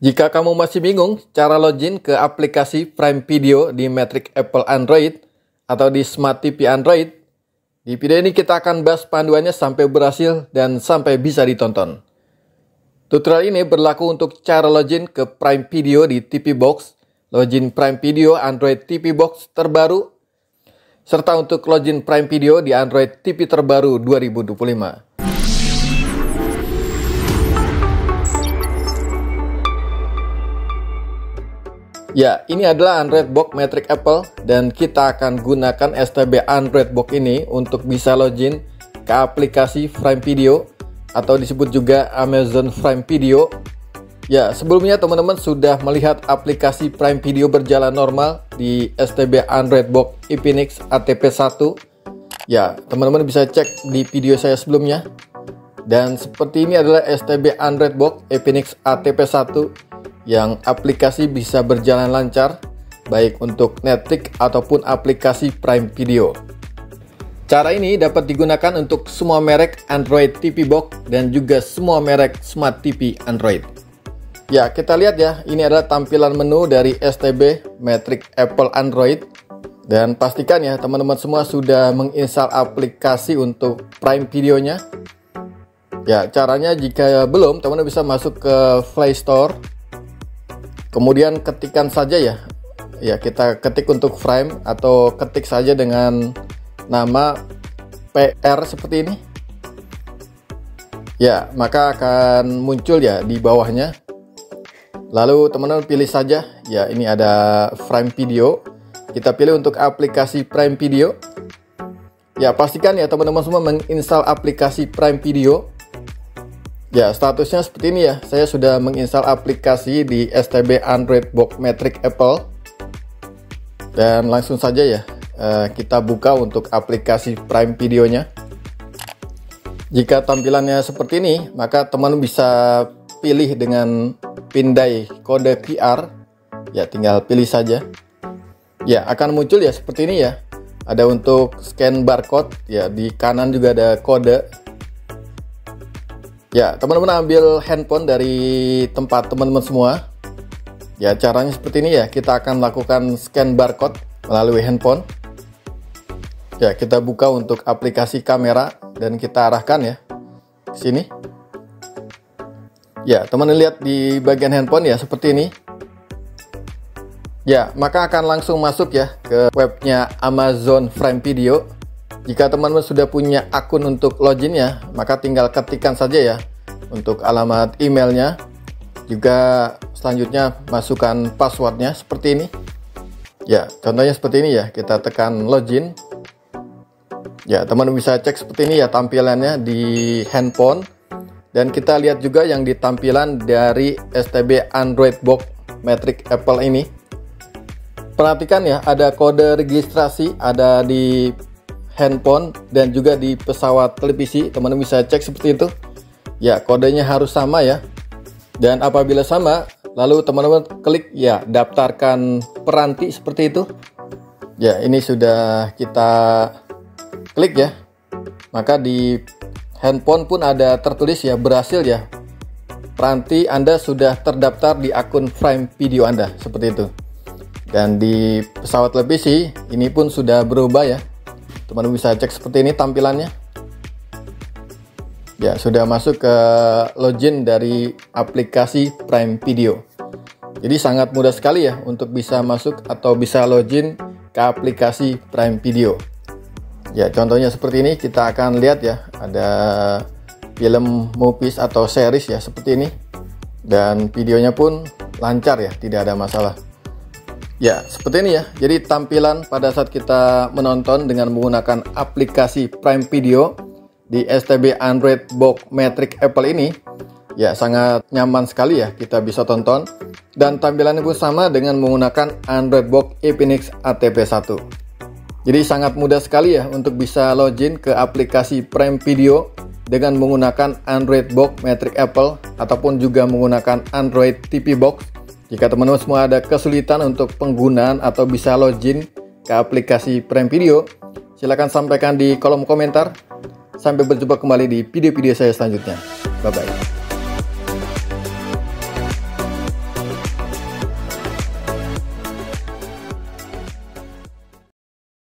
Jika kamu masih bingung cara login ke aplikasi Prime Video di Matrix Apple Android atau di Smart TV Android, di video ini kita akan bahas panduannya sampai berhasil dan sampai bisa ditonton. Tutorial ini berlaku untuk cara login ke Prime Video di TV Box, login Prime Video Android TV Box terbaru, serta untuk login Prime Video di Android TV terbaru 2025. Ya, ini adalah Android Box Matrix Apple dan kita akan gunakan STB Android Box ini untuk bisa login ke aplikasi Prime Video atau disebut juga Amazon Prime Video. Ya, sebelumnya teman-teman sudah melihat aplikasi Prime Video berjalan normal di STB Android Box Infinix ATP1. Ya, teman-teman bisa cek di video saya sebelumnya. Dan seperti ini adalah STB Android Box Infinix ATP1 yang aplikasi bisa berjalan lancar baik untuk Netflix ataupun aplikasi Prime Video. Cara ini dapat digunakan untuk semua merek Android TV Box dan juga semua merek Smart TV Android. Ya, kita lihat ya, ini adalah tampilan menu dari STB Matrix Apple Android. Dan pastikan ya teman-teman semua sudah menginstal aplikasi untuk Prime Videonya. Ya, caranya jika belum, teman-teman bisa masuk ke Play Store. Kemudian ketikkan saja ya kita ketik untuk Prime atau ketik saja dengan nama PR seperti ini. Ya, maka akan muncul ya di bawahnya. Lalu teman-teman pilih saja, ya ini ada Prime Video. Kita pilih untuk aplikasi Prime Video. Ya, pastikan ya teman-teman semua menginstal aplikasi Prime Video. Ya, statusnya seperti ini ya. Saya sudah menginstal aplikasi di STB Android Box Matrix Apple. Dan langsung saja ya, kita buka untuk aplikasi Prime Videonya. Jika tampilannya seperti ini, maka teman bisa pilih dengan pindai kode QR. Ya, tinggal pilih saja. Ya, akan muncul ya seperti ini ya. Ada untuk scan barcode, ya di kanan juga ada kode. Ya, teman-teman ambil handphone dari tempat teman-teman semua. Ya, caranya seperti ini ya. Kita akan melakukan scan barcode melalui handphone. Ya, kita buka untuk aplikasi kamera dan kita arahkan ya ke sini. Ya, teman-teman lihat di bagian handphone ya seperti ini. Ya, maka akan langsung masuk ya ke webnya Amazon Prime Video. Jika teman-teman sudah punya akun untuk login ya, maka tinggal ketikkan saja ya untuk alamat emailnya. Juga selanjutnya masukkan passwordnya seperti ini. Ya, contohnya seperti ini ya, kita tekan login. Ya, teman-teman bisa cek seperti ini ya tampilannya di handphone. Dan kita lihat juga yang di tampilan dari STB Android Box Matrix Apple ini. Perhatikan ya, ada kode registrasi, ada di handphone dan juga di pesawat televisi. Teman-teman bisa cek seperti itu. Ya, kodenya harus sama ya. Dan apabila sama, lalu teman-teman klik ya daftarkan peranti seperti itu. Ya, ini sudah kita klik ya. Maka di handphone pun ada tertulis ya berhasil ya. Peranti Anda sudah terdaftar di akun Prime Video Anda seperti itu. Dan di pesawat televisi ini pun sudah berubah ya. Teman-teman bisa cek seperti ini tampilannya. Ya, sudah masuk ke login dari aplikasi Prime Video. Jadi sangat mudah sekali ya untuk bisa masuk atau bisa login ke aplikasi Prime Video. Ya, contohnya seperti ini, kita akan lihat ya, ada film movies atau series ya seperti ini. Dan videonya pun lancar ya, tidak ada masalah. Ya, seperti ini ya. Jadi tampilan pada saat kita menonton dengan menggunakan aplikasi Prime Video di STB Android Box Matrix Apple ini, ya sangat nyaman sekali ya kita bisa tonton. Dan tampilannya pun sama dengan menggunakan Android Box Infinix ATP1. Jadi sangat mudah sekali ya untuk bisa login ke aplikasi Prime Video dengan menggunakan Android Box Matrix Apple ataupun juga menggunakan Android TV Box. Jika teman-teman semua ada kesulitan untuk penggunaan atau bisa login ke aplikasi Prime Video, silahkan sampaikan di kolom komentar. Sampai berjumpa kembali di video-video saya selanjutnya. Bye-bye.